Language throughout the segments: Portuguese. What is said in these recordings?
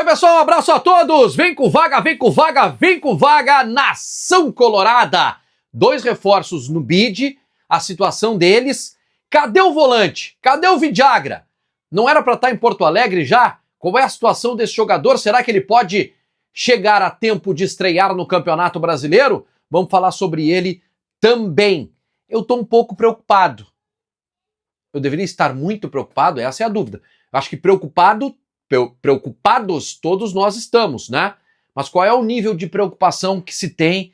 pessoal, um abraço a todos, vem com vaga, vem com vaga, vem com vaga, Nação Colorada. 2 reforços no bid, a situação deles, cadê o volante? Cadê o Vidagra? Não era para estar em Porto Alegre já? Qual é a situação desse jogador? Será que ele pode chegar a tempo de estrear no Campeonato Brasileiro? Vamos falar sobre ele também. Eu tô um pouco preocupado. Eu deveria estar muito preocupado? Essa é a dúvida. Acho que preocupados todos nós estamos, né? Mas qual é o nível de preocupação que se tem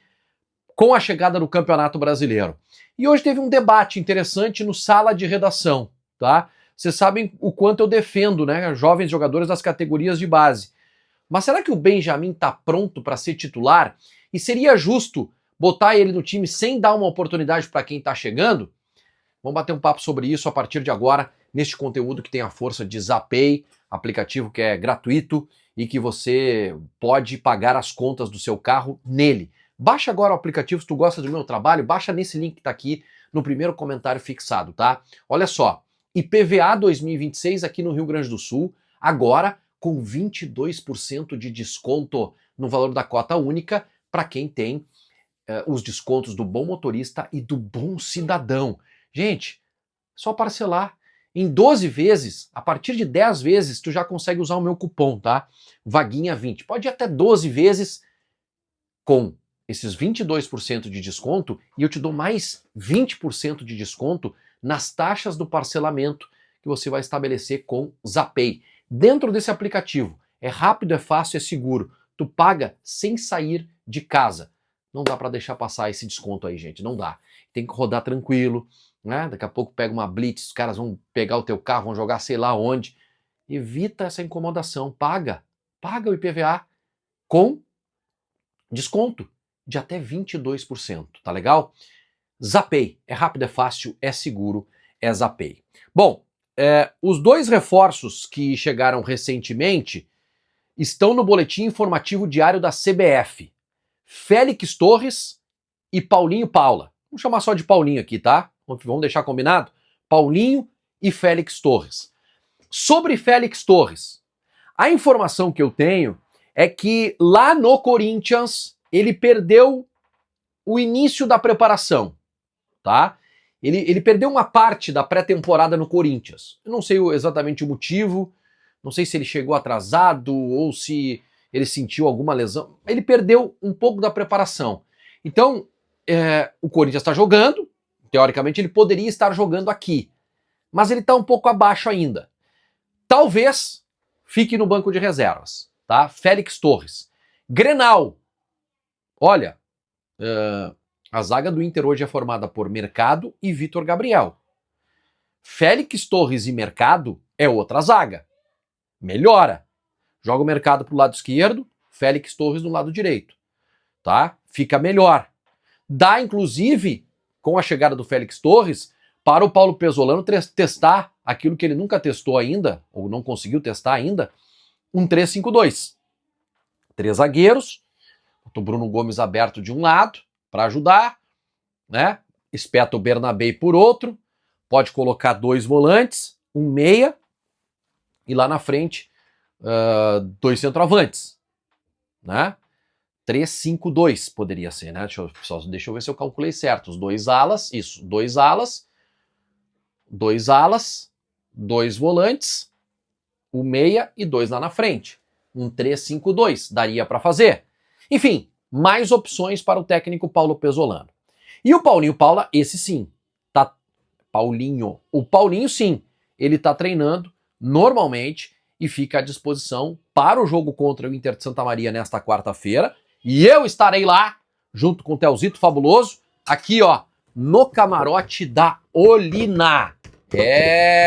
com a chegada do Campeonato Brasileiro? E hoje teve um debate interessante no Sala de Redação, tá? Vocês sabem o quanto eu defendo, né, jovens jogadores das categorias de base. Mas será que o Benjamin tá pronto para ser titular? E seria justo botar ele no time sem dar uma oportunidade para quem tá chegando? Vamos bater um papo sobre isso a partir de agora, neste conteúdo que tem a força de Zapay, aplicativo que é gratuito e que você pode pagar as contas do seu carro nele. Baixa agora o aplicativo, se tu gosta do meu trabalho, baixa nesse link que tá aqui no primeiro comentário fixado, tá? Olha só, IPVA 2026 aqui no Rio Grande do Sul, agora com 22% de desconto no valor da cota única para quem tem os descontos do Bom Motorista e do Bom Cidadão. Gente, só parcelar. Em 12 vezes, a partir de 10 vezes, tu já consegue usar o meu cupom, tá? Vaguinha20. Pode ir até 12 vezes com esses 22% de desconto e eu te dou mais 20% de desconto nas taxas do parcelamento que você vai estabelecer com Zapay. Dentro desse aplicativo, é rápido, é fácil, é seguro. Tu paga sem sair de casa. Não dá para deixar passar esse desconto aí, gente, não dá. Tem que rodar tranquilo, né? Daqui a pouco pega uma blitz, os caras vão pegar o teu carro, vão jogar sei lá onde. Evita essa incomodação, paga o IPVA com desconto de até 22%, tá legal? Zapay, é rápido, é fácil, é seguro, é Zapay. Bom, os 2 reforços que chegaram recentemente estão no boletim informativo diário da CBF. Félix Torres e Paulinho Paula. Vamos chamar só de Paulinho aqui, tá? Vamos deixar combinado? Paulinho e Félix Torres. Sobre Félix Torres, a informação que eu tenho é que lá no Corinthians ele perdeu o início da preparação, tá? Ele perdeu uma parte da pré-temporada no Corinthians. Eu não sei exatamente o motivo, não sei se ele chegou atrasado ou se ele sentiu alguma lesão. Ele perdeu um pouco da preparação. Então, o Corinthians está jogando, teoricamente ele poderia estar jogando aqui, mas ele está um pouco abaixo ainda. Talvez fique no banco de reservas, tá? Félix Torres. Grenal. Olha, a zaga do Inter hoje é formada por Mercado e Vitor Gabriel. Félix Torres e Mercado é outra zaga. Melhora. Joga o Mercado pro lado esquerdo, Félix Torres no lado direito, tá? Fica melhor. Dá, inclusive, com a chegada do Félix Torres, para o Paulo Pesolano testar aquilo que ele nunca testou ainda, ou não conseguiu testar ainda, um 3-5-2. 3 zagueiros, o Bruno Gomes aberto de um lado, para ajudar, né? Espeta o Bernabé por outro, pode colocar 2 volantes, um meia, e lá na frente 2 centroavantes, né? 3-5-2 poderia ser, né? Deixa eu ver se eu calculei certo. Os 2 alas, isso, 2 alas, 2 volantes, o meia e 2 lá na frente. Um 3-5-2 daria para fazer. Enfim, mais opções para o técnico Paulo Pesolano. E o Paulinho Paula, esse sim, tá? Paulinho. O Paulinho sim, ele tá treinando normalmente e fica à disposição para o jogo contra o Inter de Santa Maria nesta quarta-feira. E eu estarei lá, junto com o Telzito Fabuloso, aqui ó, no camarote da Olina.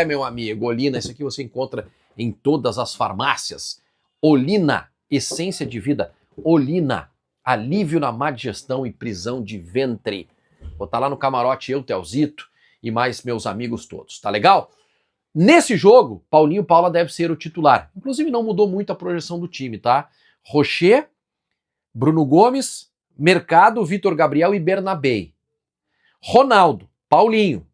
Meu amigo, Olina, isso aqui você encontra em todas as farmácias. Olina, essência de vida. Olina, alívio na má digestão e prisão de ventre. Vou estar lá no camarote, eu, Telzito e mais meus amigos todos, tá legal? Nesse jogo, Paulinho Paula deve ser o titular. Inclusive não mudou muito a projeção do time, tá? Rocher, Bruno Gomes, Mercado, Vitor Gabriel e Bernabé. Ronaldo, Paulinho,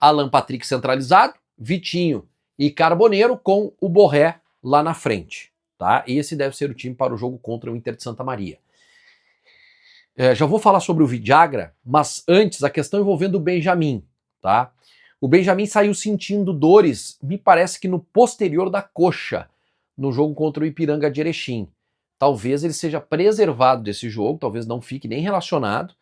Alan Patrick centralizado, Vitinho e Carboneiro com o Borré lá na frente, tá? Esse deve ser o time para o jogo contra o Inter de Santa Maria. Já vou falar sobre o Vidagra, mas antes a questão envolvendo o Benjamin, tá? O Benjamin saiu sentindo dores, me parece que no posterior da coxa, no jogo contra o Ipiranga de Erechim. Talvez ele seja preservado desse jogo, talvez não fique nem relacionado,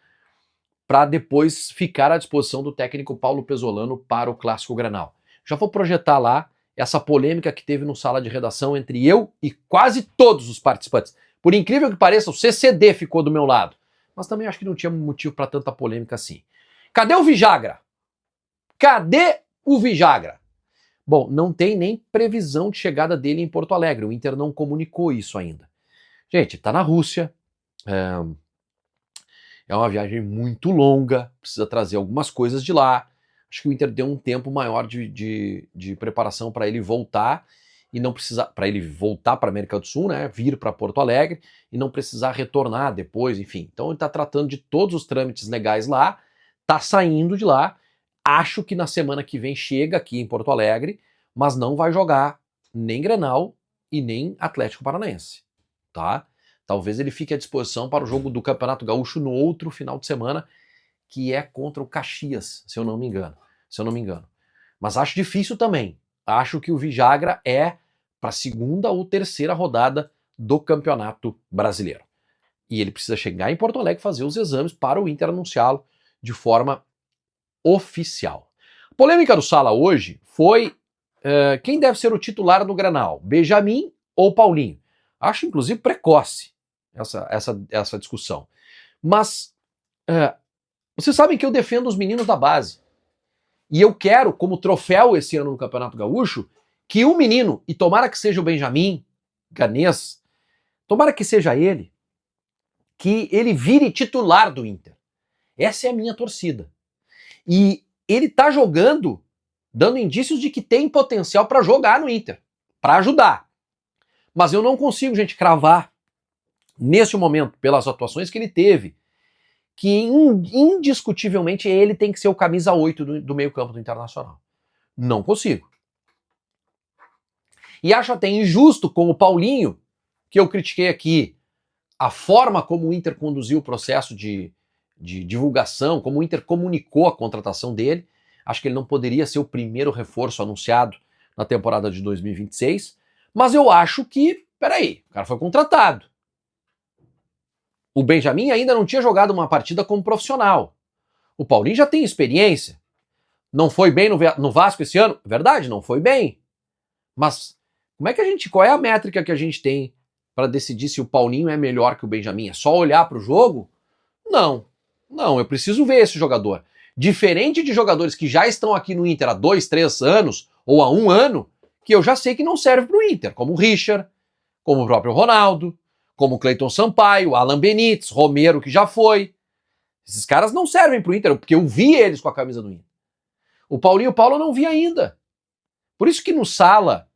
para depois ficar à disposição do técnico Paulo Pesolano para o Clássico Grenal. Já vou projetar lá essa polêmica que teve no sala de redação entre eu e quase todos os participantes. Por incrível que pareça, o CCD ficou do meu lado. Mas também acho que não tinha motivo para tanta polêmica assim. Cadê o Vidagra? Cadê o Vidagra? Bom, não tem nem previsão de chegada dele em Porto Alegre. O Inter não comunicou isso ainda. Gente, tá na Rússia. É uma viagem muito longa. Precisa trazer algumas coisas de lá. Acho que o Inter deu um tempo maior de preparação para ele voltar e não precisar, para ele voltar para a América do Sul, né, vir para Porto Alegre e não precisar retornar depois, enfim. Então ele está tratando de todos os trâmites legais lá, está saindo de lá. Acho que na semana que vem chega aqui em Porto Alegre, mas não vai jogar nem Grenal e nem Atlético Paranaense, tá? Talvez ele fique à disposição para o jogo do Campeonato Gaúcho no outro final de semana, que é contra o Caxias, se eu não me engano. Mas acho difícil também. Acho que o Vidagra é para a segunda ou terceira rodada do Campeonato Brasileiro. E ele precisa chegar em Porto Alegre, fazer os exames para o Inter anunciá-lo de forma oficial. A polêmica do Sala hoje foi quem deve ser o titular no Grenal, Benjamin ou Paulinho. Acho inclusive precoce essa discussão. Mas vocês sabem que eu defendo os meninos da base. E eu quero, como troféu esse ano no Campeonato Gaúcho, que um menino, e tomara que seja o Benjamin Ganês, tomara que seja ele, que ele vire titular do Inter. Essa é a minha torcida. E ele tá jogando, dando indícios de que tem potencial para jogar no Inter, para ajudar. Mas eu não consigo, gente, cravar, neste momento, pelas atuações que ele teve, que indiscutivelmente ele tem que ser o camisa 8 do meio-campo do Internacional. Não consigo. E acho até injusto com o Paulinho, que eu critiquei aqui, a forma como o Inter conduziu o processo de divulgação, como o Inter comunicou a contratação dele. Acho que ele não poderia ser o primeiro reforço anunciado na temporada de 2026, mas eu acho que, peraí, o cara foi contratado. O Benjamin ainda não tinha jogado uma partida como profissional. O Paulinho já tem experiência. Não foi bem no Vasco esse ano? Verdade, não foi bem. Mas qual é a métrica que a gente tem para decidir se o Paulinho é melhor que o Benjamin? É só olhar para o jogo? Não, eu preciso ver esse jogador. Diferente de jogadores que já estão aqui no Inter há 2, 3 anos, ou há 1 ano, que eu já sei que não serve para o Inter, como o Richard, como o próprio Ronaldo, como o Cleiton Sampaio, Alan Benítez, Romero, que já foi. Esses caras não servem para o Inter, porque eu vi eles com a camisa do Inter. O Paulinho Paulo eu não vi ainda. Por isso que no Sala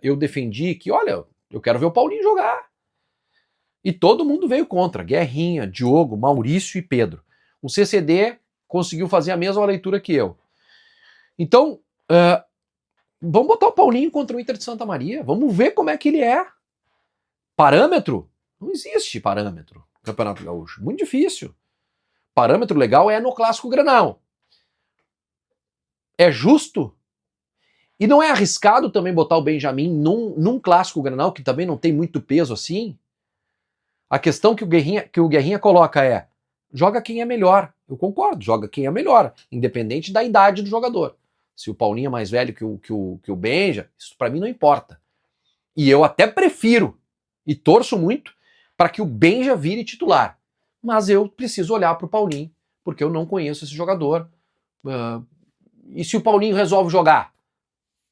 eu defendi que, olha, eu quero ver o Paulinho jogar. E todo mundo veio contra. Guerrinha, Diogo, Maurício e Pedro. O CCD conseguiu fazer a mesma leitura que eu. Então, vamos botar o Paulinho contra o Inter de Santa Maria. Vamos ver como é que ele é. Parâmetro? Não existe parâmetro no Campeonato Gaúcho. Muito difícil. Parâmetro legal é no Clássico Grenal. É justo? E não é arriscado também botar o Benjamin num Clássico Grenal, que também não tem muito peso assim? A questão que o Guerrinha coloca é: joga quem é melhor. Eu concordo, joga quem é melhor, independente da idade do jogador. Se o Paulinho é mais velho que o Benja, isso pra mim não importa. E eu até prefiro e torço muito para que o Benja vire titular. Mas eu preciso olhar para o Paulinho, porque eu não conheço esse jogador. E se o Paulinho resolve jogar?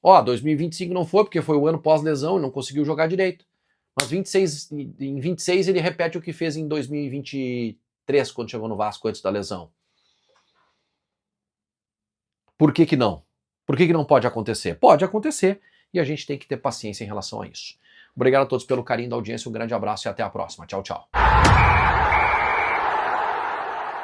2025 não foi, porque foi o ano pós-lesão e não conseguiu jogar direito. Mas em 26 ele repete o que fez em 2023, quando chegou no Vasco antes da lesão. Por que não? Por que não pode acontecer? Pode acontecer, e a gente tem que ter paciência em relação a isso. Obrigado a todos pelo carinho da audiência, um grande abraço e até a próxima. Tchau, tchau.